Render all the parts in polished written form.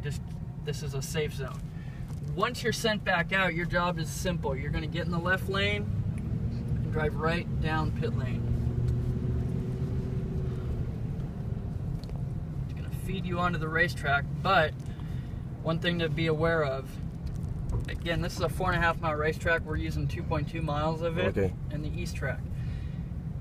this is a safe zone. Once you're sent back out, your job is simple. You're going to get in the left lane and drive right down pit lane. It's going to feed you onto the racetrack, but one thing to be aware of, again, this is a 4.5 mile racetrack. We're using 2.2 miles of it in the east track.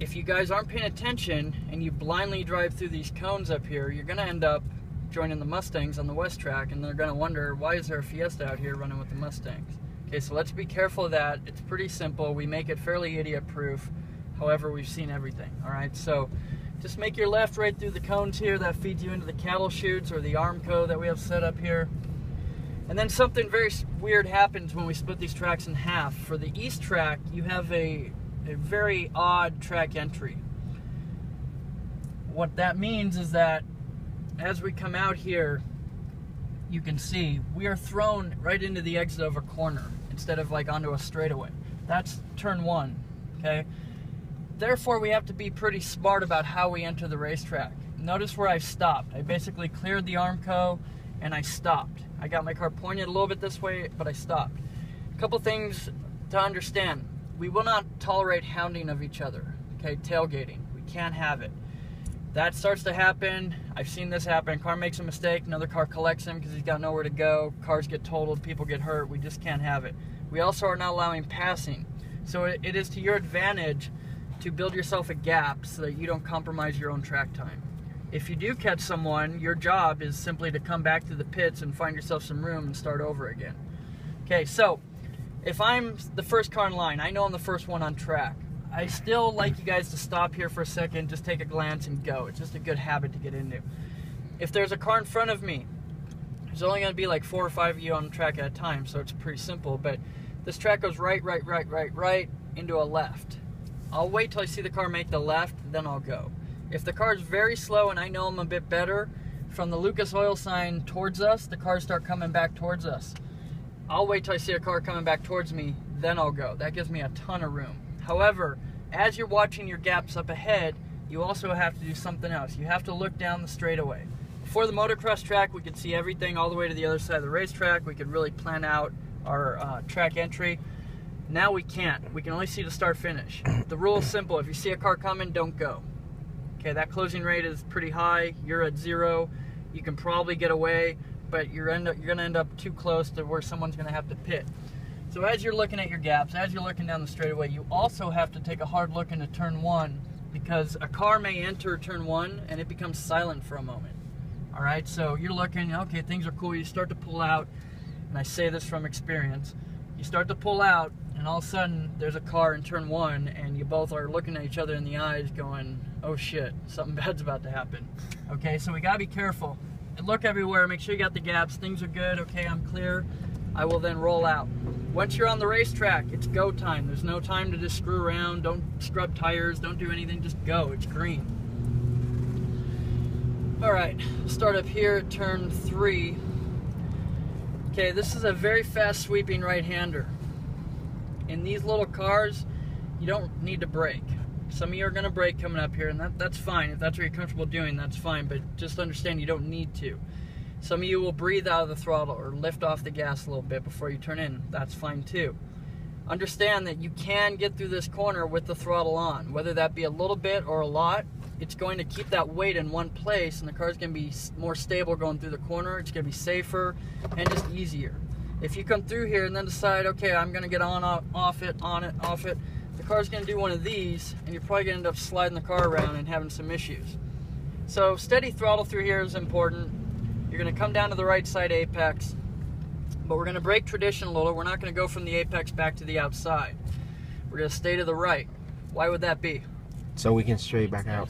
If you guys aren't paying attention and you blindly drive through these cones up here, you're going to end up joining the Mustangs on the west track, and they're going to wonder, why is there a Fiesta out here running with the Mustangs? Okay, so let's be careful of that. It's pretty simple. We make it fairly idiot-proof. However, we've seen everything, all right? So just make your left right through the cones here. That feeds you into the cattle chutes or the Armco that we have set up here. And then something very weird happens when we split these tracks in half. For the east track, you have a very odd track entry. What that means is that as we come out here, you can see we are thrown right into the exit of a corner instead of like onto a straightaway. That's turn 1, okay? Therefore, we have to be pretty smart about how we enter the racetrack. Notice where I stopped. I basically cleared the Armco and I stopped. I got my car pointed a little bit this way, but I stopped. A couple things to understand. We will not tolerate hounding of each other, okay? Tailgating. We can't have it. That starts to happen. I've seen this happen. Car makes a mistake, another car collects him because he's got nowhere to go. Cars get totaled, people get hurt. We just can't have it. We also are not allowing passing. So it is to your advantage to build yourself a gap so that you don't compromise your own track time. If you do catch someone, your job is simply to come back to the pits and find yourself some room and start over again. Okay, so if I'm the first car in line, I know I'm the first one on track. I still like you guys to stop here for a second, just take a glance and go. It's just a good habit to get into. If there's a car in front of me, there's only going to be like 4 or 5 of you on the track at a time, so it's pretty simple. But this track goes right into a left. I'll wait till I see the car make the left, then I'll go. If the car is very slow and I know I'm a bit better, from the Lucas Oil sign towards us, the cars start coming back towards us. I'll wait till I see a car coming back towards me, then I'll go. That gives me a ton of room. However, as you're watching your gaps up ahead, you also have to do something else. You have to look down the straightaway. Before the motocross track, we could see everything all the way to the other side of the racetrack. We could really plan out our track entry. Now we can't. We can only see the start finish. The rule is simple. If you see a car coming, don't go. Okay, that closing rate is pretty high. You're at 0. You can probably get away, but you're going to end up too close to where someone's going to have to pit. So as you're looking at your gaps, as you're looking down the straightaway, you also have to take a hard look into turn 1, because a car may enter turn 1 and it becomes silent for a moment. All right, so you're looking, okay, things are cool. You start to pull out, and I say this from experience. You start to pull out, and all of a sudden there's a car in turn 1, and you both are looking at each other in the eyes going, oh shit, something bad's about to happen. Okay, so we gotta be careful. And look everywhere, make sure you got the gaps, things are good, okay, I'm clear. I will then roll out. Once you're on the racetrack, it's go time. There's no time to just screw around, don't scrub tires, don't do anything, just go, it's green. All right, start up here at turn 3. Okay, this is a very fast sweeping right-hander. In these little cars, you don't need to brake. Some of you are going to brake coming up here, and that's fine. If that's what you're comfortable doing, that's fine, but just understand you don't need to. Some of you will breathe out of the throttle or lift off the gas a little bit before you turn in. That's fine too. Understand that you can get through this corner with the throttle on, whether that be a little bit or a lot. It's going to keep that weight in one place, and the car's going to be more stable going through the corner. It's going to be safer and just easier. If you come through here and then decide, okay, I'm going to get on it, off it, the car's going to do one of these, and you're probably going to end up sliding the car around and having some issues. So steady throttle through here is important. You're going to come down to the right side apex, but we're going to brake tradition a little. We're not going to go from the apex back to the outside. We're going to stay to the right. Why would that be? So we can straight back out.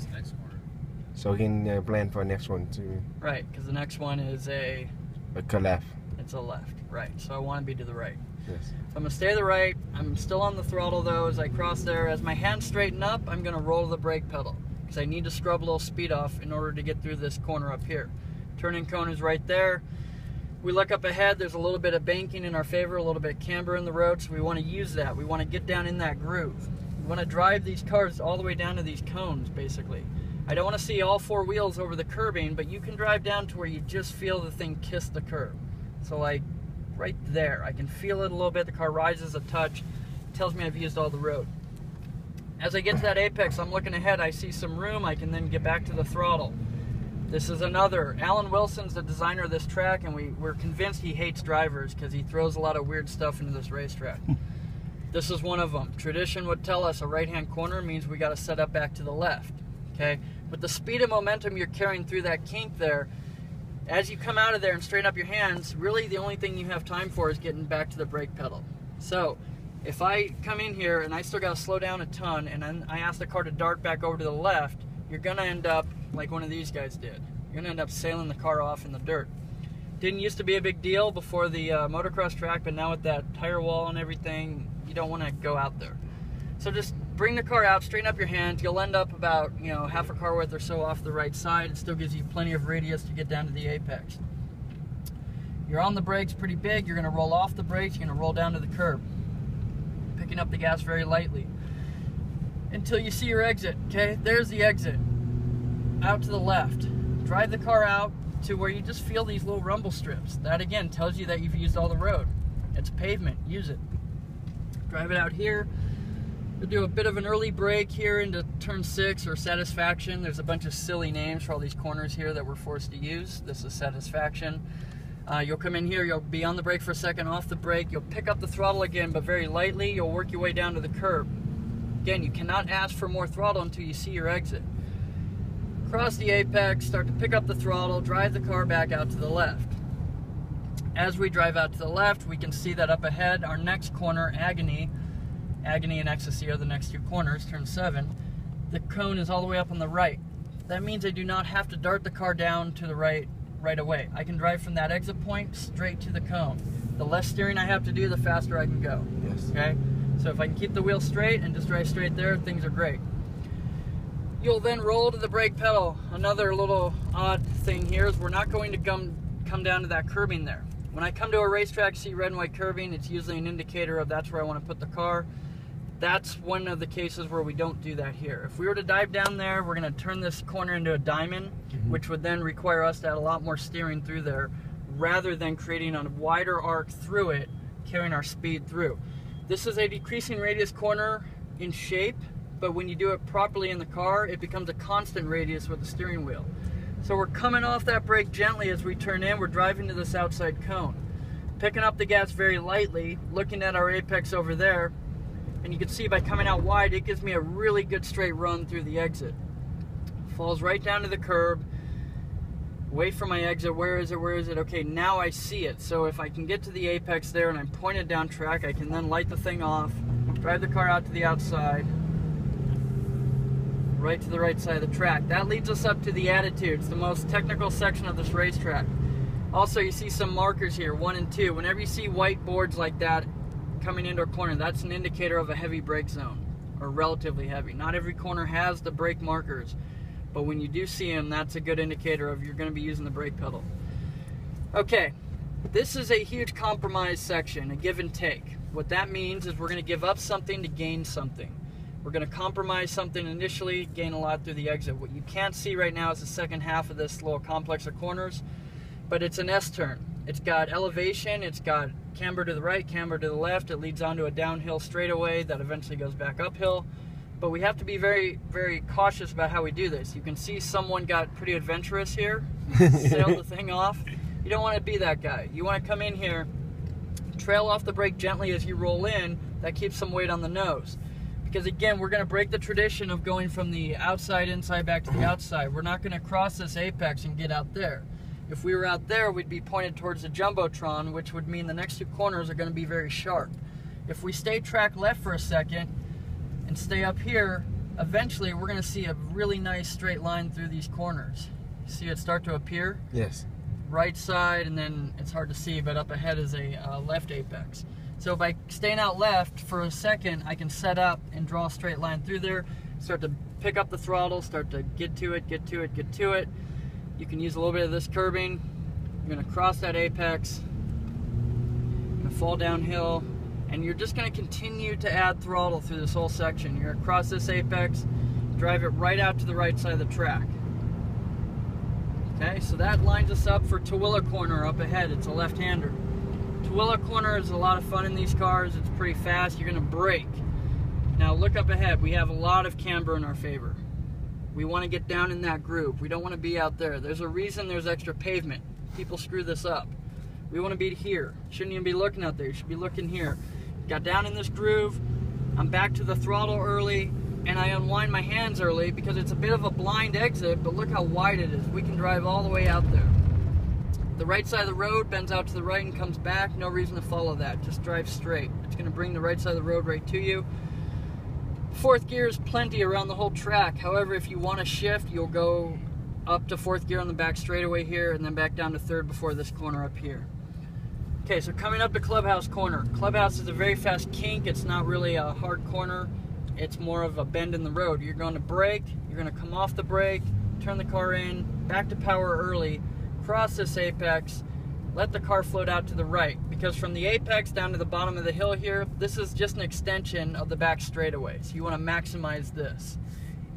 So we can plan for the next one too. Right, because the next one is a left. It's a left, right. So I want to be to the right. Yes. So I'm going to stay to the right. I'm still on the throttle though as I cross there. As my hands straighten up, I'm going to roll the brake pedal because I need to scrub a little speed off in order to get through this corner up here. Turning cone is right there. We look up ahead, there's a little bit of banking in our favor, a little bit of camber in the road, so we want to use that. We want to get down in that groove. We want to drive these cars all the way down to these cones, basically. I don't want to see all 4 wheels over the curbing, but you can drive down to where you just feel the thing kiss the curb. So like right there, I can feel it a little bit. The car rises a touch, tells me I've used all the road. As I get to that apex, I'm looking ahead, I see some room, I can then get back to the throttle. This is another. Alan Wilson's the designer of this track, and we're convinced he hates drivers because he throws a lot of weird stuff into this racetrack. This is one of them. Tradition would tell us a right-hand corner means we got to set up back to the left. Okay? With the speed and momentum you're carrying through that kink there, as you come out of there and straighten up your hands, really the only thing you have time for is getting back to the brake pedal. So, if I come in here and I still got to slow down a ton and then I ask the car to dart back over to the left, you're going to end up like one of these guys did. You're going to end up sailing the car off in the dirt. Didn't used to be a big deal before the motocross track, but now with that tire wall and everything, you don't want to go out there. So just bring the car out, straighten up your hands. You'll end up about, you know, half a car width or so off the right side. It still gives you plenty of radius to get down to the apex. You're on the brakes pretty big. You're going to roll off the brakes. You're going to roll down to the curb, picking up the gas very lightly until you see your exit. Okay, there's the exit. Out to the left. Drive the car out to where you just feel these little rumble strips. That again tells you that you've used all the road. It's pavement. Use it. Drive it out here. We'll do a bit of an early brake here into turn 6 or Satisfaction. There's a bunch of silly names for all these corners here that we're forced to use. This is Satisfaction. You'll come in here, you'll be on the brake for a second, off the brake, you'll pick up the throttle again, but very lightly. You'll work your way down to the curb. Again, you cannot ask for more throttle until you see your exit. Cross the apex, start to pick up the throttle, drive the car back out to the left. As we drive out to the left, we can see that up ahead, our next corner, Agony and Ecstasy are the next 2 corners, turn 7. The cone is all the way up on the right. That means I do not have to dart the car down to the right away. I can drive from that exit point straight to the cone. The less steering I have to do, the faster I can go. Yes. Okay? So if I can keep the wheel straight and just drive straight there, things are great. You'll then roll to the brake pedal. Another little odd thing here is we're not going to come down to that curbing there. When I come to a racetrack, see red and white curbing, it's usually an indicator of that's where I want to put the car. That's one of the cases where we don't do that here. If we were to dive down there, we're going to turn this corner into a diamond, which would then require us to add a lot more steering through there, rather than creating a wider arc through it, carrying our speed through. This is a decreasing radius corner in shape, but when you do it properly in the car, it becomes a constant radius with the steering wheel. So we're coming off that brake gently as we turn in. We're driving to this outside cone. Picking up the gas very lightly, looking at our apex over there, and you can see by coming out wide, it gives me a really good straight run through the exit. Falls right down to the curb, away from my exit. Where is it? Where is it? Okay, now I see it. So if I can get to the apex there and I'm pointed down track, I can then light the thing off, drive the car out to the outside, right to the right side of the track. That leads us up to the Attitudes, the most technical section of this racetrack. Also, you see some markers here, 1 and 2. Whenever you see white boards like that coming into a corner, that's an indicator of a heavy brake zone, or relatively heavy. Not every corner has the brake markers, but when you do see them, that's a good indicator of you're going to be using the brake pedal. Okay, this is a huge compromise section, a give and take. What that means is we're going to give up something to gain something. We're going to compromise something initially, gain a lot through the exit. What you can't see right now is the second half of this little complex of corners, but it's an S-turn. It's got elevation, it's got camber to the right, camber to the left. It leads onto a downhill straightaway that eventually goes back uphill. But we have to be very, very cautious about how we do this. You can see someone got pretty adventurous here, sailed the thing off. You don't want to be that guy. You want to come in here, trail off the brake gently as you roll in. That keeps some weight on the nose. Because again, we're going to break the tradition of going from the outside, inside, back to the outside. We're not going to cross this apex and get out there. If we were out there, we'd be pointed towards the Jumbotron, which would mean the next 2 corners are going to be very sharp. If we stay track left for a second and stay up here, eventually we're going to see a really nice straight line through these corners. See it start to appear? Yes. Right side, and then it's hard to see, but up ahead is a left apex. So by staying out left for a second, I can set up and draw a straight line through there, start to pick up the throttle, start to get to it, get to it, get to it. You can use a little bit of this curbing. You're going to cross that apex, you're going to fall downhill, and you're just going to continue to add throttle through this whole section. You're going to cross this apex, drive it right out to the right side of the track. Okay, so that lines us up for Tooele corner up ahead. It's a left-hander. Tooele corner is a lot of fun in these cars. It's pretty fast. You're going to brake. Now look up ahead. We have a lot of camber in our favor. We want to get down in that groove. We don't want to be out there. There's a reason there's extra pavement. People screw this up. We want to be here. Shouldn't even be looking out there. You should be looking here. Got down in this groove. I'm back to the throttle early, and I unwind my hands early because it's a bit of a blind exit, but look how wide it is. We can drive all the way out there. The right side of the road bends out to the right and comes back. No reason to follow that. Just drive straight. It's going to bring the right side of the road right to you. Fourth gear is plenty around the whole track. However, if you want to shift, you'll go up to fourth gear on the back straightaway here and then back down to third before this corner up here. Okay, so coming up to Clubhouse corner. Clubhouse is a very fast kink. It's not really a hard corner. It's more of a bend in the road. You're going to brake. You're going to come off the brake, turn the car in, back to power early, cross this apex, let the car float out to the right, because from the apex down to the bottom of the hill here, this is just an extension of the back straightaway, so you want to maximize this.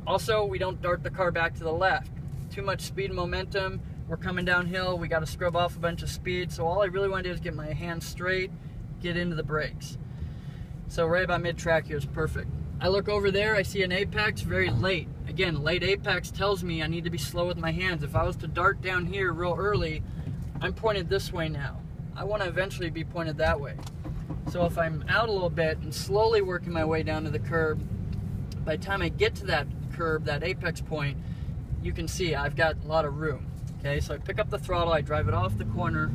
Also, we don't dart the car back to the left. Too much speed and momentum. We're coming downhill. We got to scrub off a bunch of speed, so all I really want to do is get my hands straight, get into the brakes. So right about mid-track here is perfect. I look over there, I see an apex very late. Again, late apex tells me I need to be slow with my hands. If I was to dart down here real early, I'm pointed this way now. I want to eventually be pointed that way. So if I'm out a little bit and slowly working my way down to the curb, by the time I get to that curb, that apex point, you can see I've got a lot of room. Okay, so I pick up the throttle, I drive it off the corner,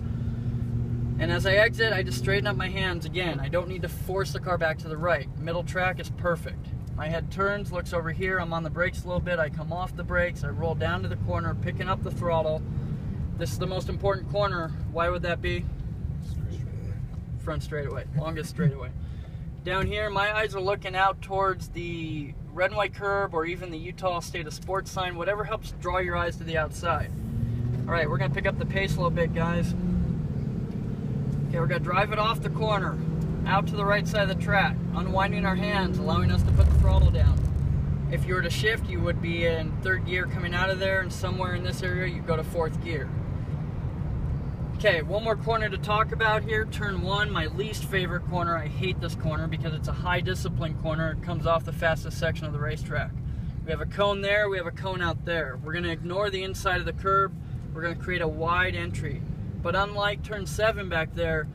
and as I exit, I just straighten up my hands again. I don't need to force the car back to the right. Middle track is perfect. My head turns, looks over here, I'm on the brakes a little bit, I come off the brakes, I roll down to the corner, picking up the throttle. This is the most important corner. Why would that be? Front straightaway, longest straightaway. Down here, my eyes are looking out towards the red and white curb or even the Utah State of Sports sign, whatever helps draw your eyes to the outside. All right, we're gonna pick up the pace a little bit, guys. Okay, we're gonna drive it off the corner, out to the right side of the track, unwinding our hands, allowing us to put the throttle down. If you were to shift, you would be in third gear coming out of there, and somewhere in this area, you go to fourth gear. Okay, one more corner to talk about here. Turn 1, my least favorite corner. I hate this corner because it's a high discipline corner. It comes off the fastest section of the racetrack. We have a cone there, we have a cone out there. We're gonna ignore the inside of the curb. We're gonna create a wide entry. But unlike turn 7 back there,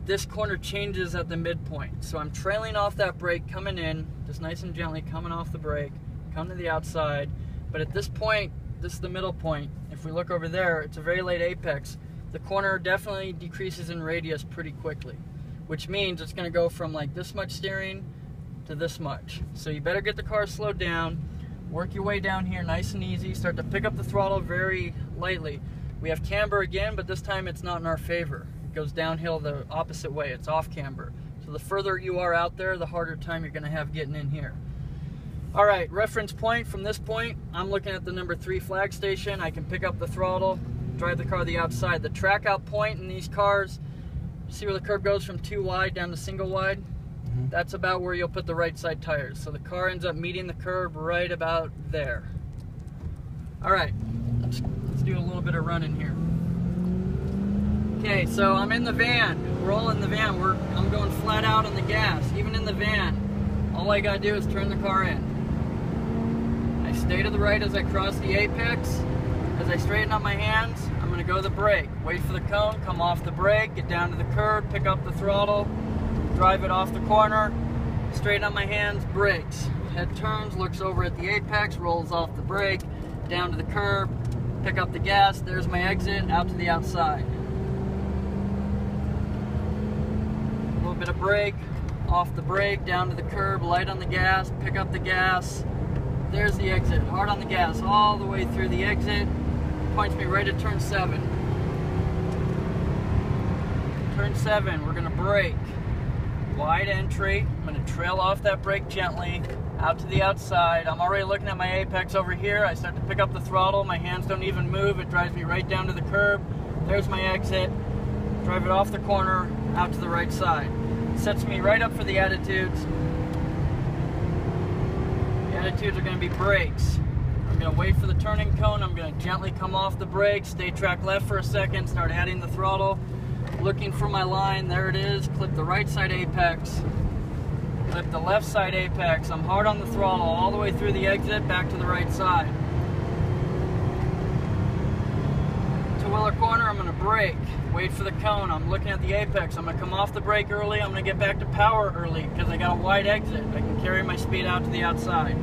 this corner changes at the midpoint. So I'm trailing off that brake, coming in, just nice and gently coming off the brake, come to the outside. But at this point, this is the middle point. If we look over there, it's a very late apex. The corner definitely decreases in radius pretty quickly, which means it's gonna go from like this much steering to this much. So you better get the car slowed down, work your way down here nice and easy, start to pick up the throttle very lightly. We have camber again, but this time it's not in our favor. It goes downhill the opposite way, it's off camber. So the further you are out there, the harder time you're gonna have getting in here. All right, reference point from this point, I'm looking at the number 3 flag station. I can pick up the throttle, drive the car to the outside. The track out point in these cars, see where the curb goes from 2 wide down to single wide? Mm-hmm. That's about where you'll put the right side tires. So the car ends up meeting the curb right about there. All right, let's do a little bit of running here. Okay, so I'm in the van. We're all in the van. I'm going flat out on the gas. Even in the van, all I gotta do is turn the car in. I stay to the right as I cross the apex. As I straighten up my hands, I'm going to go to the brake. Wait for the cone, come off the brake, get down to the curb, pick up the throttle, drive it off the corner, straighten up my hands, brakes. Head turns, looks over at the apex, rolls off the brake, down to the curb, pick up the gas, there's my exit, out to the outside. A little bit of brake, off the brake, down to the curb, light on the gas, pick up the gas. There's the exit, hard on the gas, all the way through the exit. Points me right at turn 7. Turn 7, we're gonna brake. Wide entry, I'm gonna trail off that brake gently, out to the outside. I'm already looking at my apex over here. I start to pick up the throttle, my hands don't even move, it drives me right down to the curb. There's my exit, drive it off the corner, out to the right side. Sets me right up for the attitudes. The attitudes are going to be brakes. I'm going to wait for the turning cone. I'm going to gently come off the brake, stay track left for a second, start adding the throttle, looking for my line. There it is. Clip the right side apex, clip the left side apex. I'm hard on the throttle all the way through the exit, back to the right side. Two-wheeler corner, I'm going to brake, wait for the cone. I'm looking at the apex. I'm going to come off the brake early. I'm going to get back to power early because I got a wide exit. I can carry my speed out to the outside.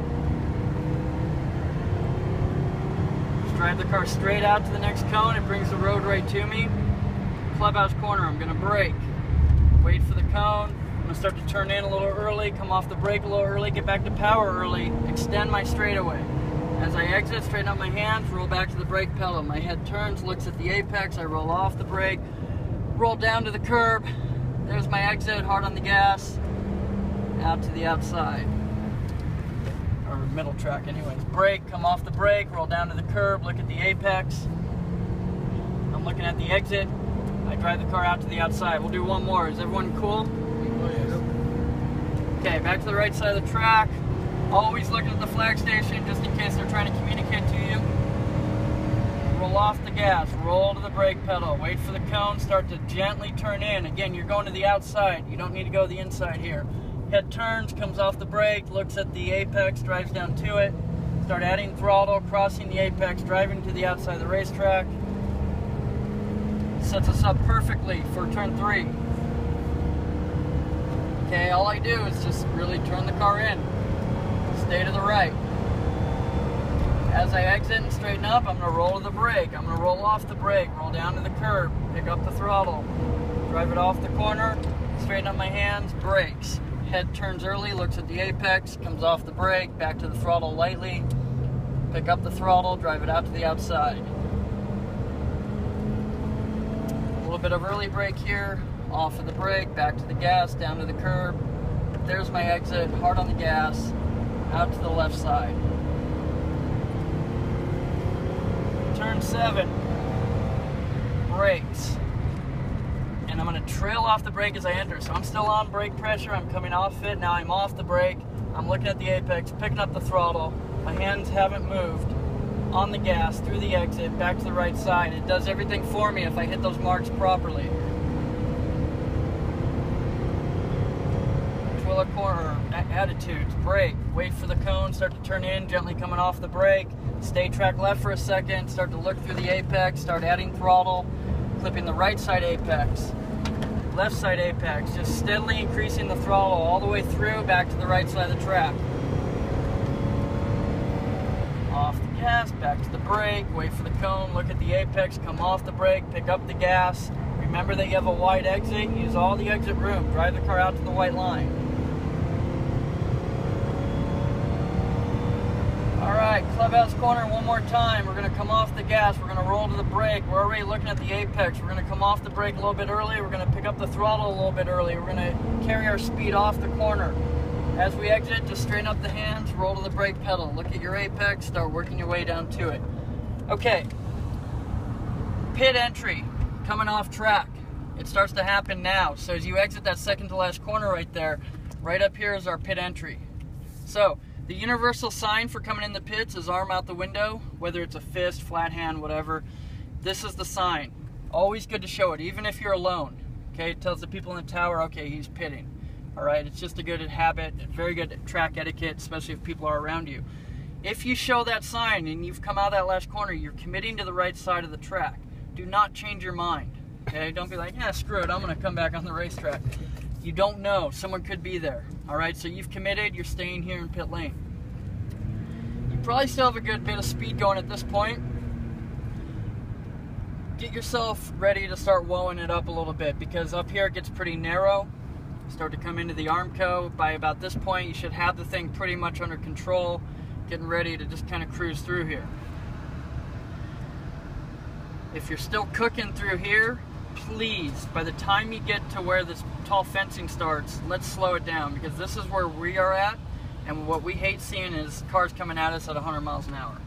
Drive the car straight out to the next cone. It brings the road right to me. Clubhouse corner, I'm going to brake. Wait for the cone. I'm going to start to turn in a little early, come off the brake a little early, get back to power early, extend my straightaway. As I exit, straighten out my hands, roll back to the brake pedal. My head turns, looks at the apex, I roll off the brake, roll down to the curb. There's my exit, hard on the gas, out to the outside. Or middle track anyways. Brake, come off the brake, roll down to the curb, look at the apex. I'm looking at the exit. I drive the car out to the outside. We'll do one more. Is everyone cool? Okay, back to the right side of the track. Always looking at the flag station just in case they're trying to communicate to you. Roll off the gas, roll to the brake pedal, wait for the cone, start to gently turn in. Again, you're going to the outside. You don't need to go to the inside here. Head turns, comes off the brake, looks at the apex, drives down to it. Start adding throttle, crossing the apex, driving to the outside of the racetrack. Sets us up perfectly for turn 3. Okay, all I do is just really turn the car in. Stay to the right. As I exit and straighten up, I'm going to roll to the brake. I'm going to roll off the brake, roll down to the curb, pick up the throttle, drive it off the corner, straighten up my hands, brakes. Head turns early, looks at the apex, comes off the brake, back to the throttle lightly, pick up the throttle, drive it out to the outside. A little bit of early brake here, off of the brake, back to the gas, down to the curb. There's my exit, hard on the gas, out to the left side. Turn 7, brakes. And I'm going to trail off the brake as I enter. So I'm still on brake pressure, I'm coming off it, now I'm off the brake, I'm looking at the apex, picking up the throttle, my hands haven't moved, on the gas, through the exit, back to the right side. It does everything for me if I hit those marks properly. Twiller corner, attitudes, brake, wait for the cone, start to turn in, gently coming off the brake, stay track left for a second, start to look through the apex, start adding throttle, clipping the right side apex, left side apex, just steadily increasing the throttle all the way through, back to the right side of the track. Off the gas, back to the brake, wait for the cone, look at the apex, come off the brake, pick up the gas. Remember that you have a wide exit, use all the exit room, drive the car out to the white line. Alright, clubhouse corner one more time. We're going to come off the gas, we're going to roll to the brake, we're already looking at the apex, we're going to come off the brake a little bit early, we're going to pick up the throttle a little bit early, we're going to carry our speed off the corner. As we exit, just straighten up the hands, roll to the brake pedal, look at your apex, start working your way down to it. Okay, pit entry, coming off track. It starts to happen now. So as you exit that second to last corner right there, right up here is our pit entry. So the universal sign for coming in the pits is arm out the window, whether it's a fist, flat hand, whatever. This is the sign. Always good to show it, even if you're alone. Okay, it tells the people in the tower, okay, he's pitting. All right, it's just a good habit, very good track etiquette, especially if people are around you. If you show that sign and you've come out of that last corner, you're committing to the right side of the track. Do not change your mind. Okay, don't be like, yeah, screw it, I'm gonna come back on the racetrack. You don't know, someone could be there. All right, so you've committed, you're staying here in pit lane. You probably still have a good bit of speed going at this point. Get yourself ready to start wowing it up a little bit, because up here it gets pretty narrow. Start to come into the Armco. By about this point, you should have the thing pretty much under control, getting ready to just kind of cruise through here. If you're still cooking through here, please, by the time you get to where this tall fencing starts, let's slow it down, because this is where we are at, and what we hate seeing is cars coming at us at 100 miles an hour.